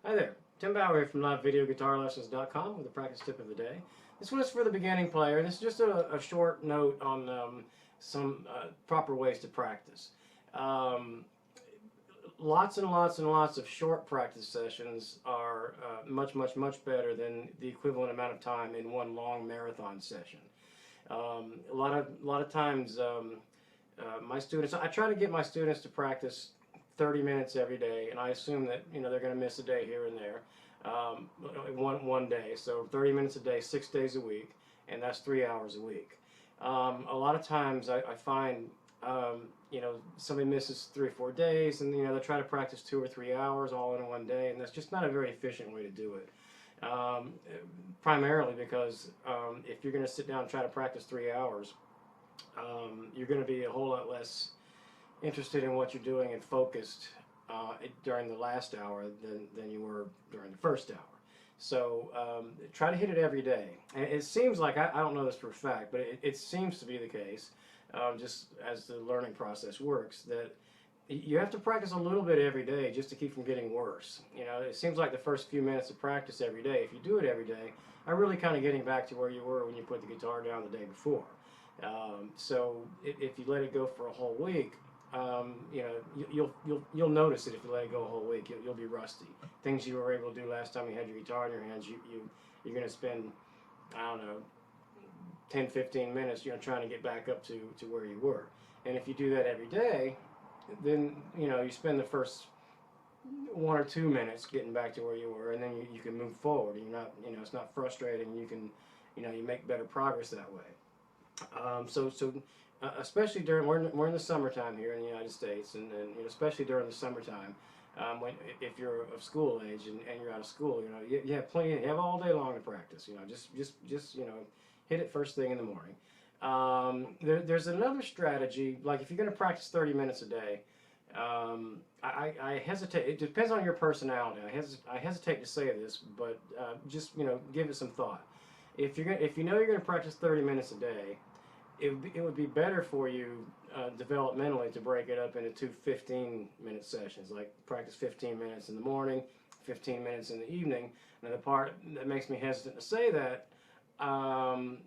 Hi there, Tim Bauer here from LiveVideoGuitarLessons.com with a practice tip of the day. This one is for the beginning player. This is just a short note on some proper ways to practice. Lots and lots and lots of short practice sessions are much better than the equivalent amount of time in one long marathon session. A lot of times my students, I try to get my students to practice 30 minutes every day, and I assume that they're going to miss a day here and there, one day. So 30 minutes a day, 6 days a week, and that's 3 hours a week. A lot of times I find somebody misses 3 or 4 days, and they try to practice 2 or 3 hours all in one day, and that's just not a very efficient way to do it. Primarily because if you're going to sit down and try to practice 3 hours, you're going to be a whole lot less interested in what you're doing and focused during the last hour than you were during the first hour. So try to hit it every day. And it seems like, I don't know this for a fact, but it seems to be the case, just as the learning process works, that you have to practice a little bit every day just to keep from getting worse. It seems like the first few minutes of practice every day, if you do it every day, are really kind of getting back to where you were when you put the guitar down the day before. So if you let it go for a whole week, you'll notice it. If you let it go a whole week, you'll be rusty. Things you were able to do last time you had your guitar in your hands, you're going to spend, I don't know, 10-15 minutes trying to get back up to where you were. And if you do that every day, then you spend the first 1 or 2 minutes getting back to where you were, and then you can move forward. You're not, it's not frustrating. You can, you make better progress that way. Especially we're in the summertime here in the United States, and especially during the summertime, if you're of school age and you're out of school, you have plenty, you have all day long to practice. Just hit it first thing in the morning. There's another strategy, like if you're going to practice 30 minutes a day. I hesitate. It depends on your personality. I hesitate to say this, but just give it some thought. If you're going to practice 30 minutes a day, it would be better for you developmentally to break it up into 2 15-minute sessions, like practice 15 minutes in the morning, 15 minutes in the evening. Now the part that makes me hesitant to say that,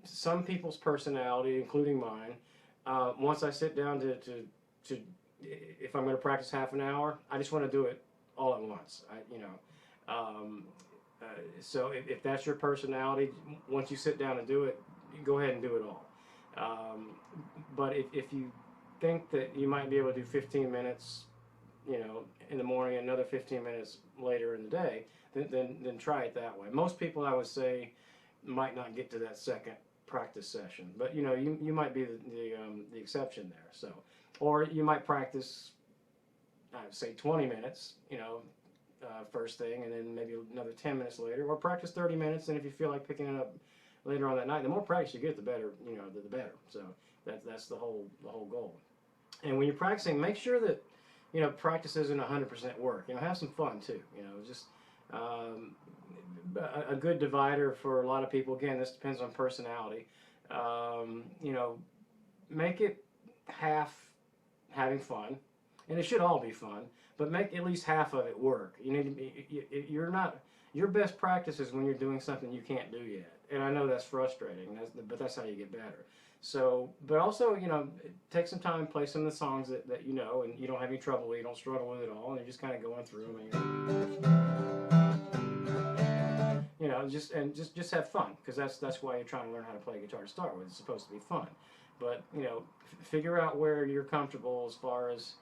some people's personality, including mine, once I sit down to if I'm going to practice half an hour, I just want to do it all at once. So if that's your personality, once you sit down and do it, you go ahead and do it all. But if you think that you might be able to do 15 minutes, in the morning, another 15 minutes later in the day, then try it that way. Most people, I would say, might not get to that second practice session, but you might be the exception there. So, or you might practice, say 20 minutes, first thing, and then maybe another 10 minutes later, or practice 30 minutes, and if you feel like picking it up later on that night, the more practice you get, the better, the better. So that's the whole goal. And when you're practicing, make sure that practice isn't 100% work. Have some fun too. Just a good divider for a lot of people. Again, this depends on personality. Make it half having fun, and it should all be fun, but make at least half of it work. You need to be. Your best practice is when you're doing something you can't do yet. And I know that's frustrating, but that's how you get better. So, but also, take some time, play some of the songs that you know, and you don't have any trouble, you don't struggle with it all, and you're just kind of going through them, and just have fun, because that's why you're trying to learn how to play guitar to start with. It's supposed to be fun, but figure out where you're comfortable as far as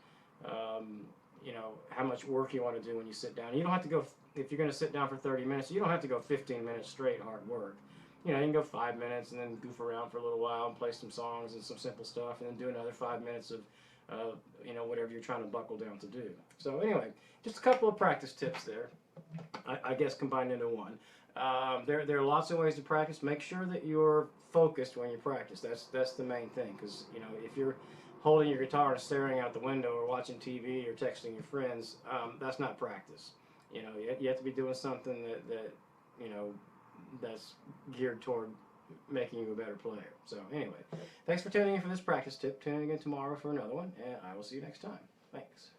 how much work you want to do when you sit down. You don't have to go. If you're going to sit down for 30 minutes, you don't have to go 15 minutes straight hard work. You can go 5 minutes and then goof around for a little while and play some songs and some simple stuff, and then do another 5 minutes of, whatever you're trying to buckle down to do. So anyway, just a couple of practice tips there, I guess combined into one. There are lots of ways to practice. Make sure that you're focused when you practice. That's the main thing, because if you're holding your guitar and staring out the window or watching TV or texting your friends, that's not practice. You have to be doing something that that's geared toward making you a better player. So anyway, thanks for tuning in for this practice tip. Tune in again tomorrow for another one, and I will see you next time. Thanks.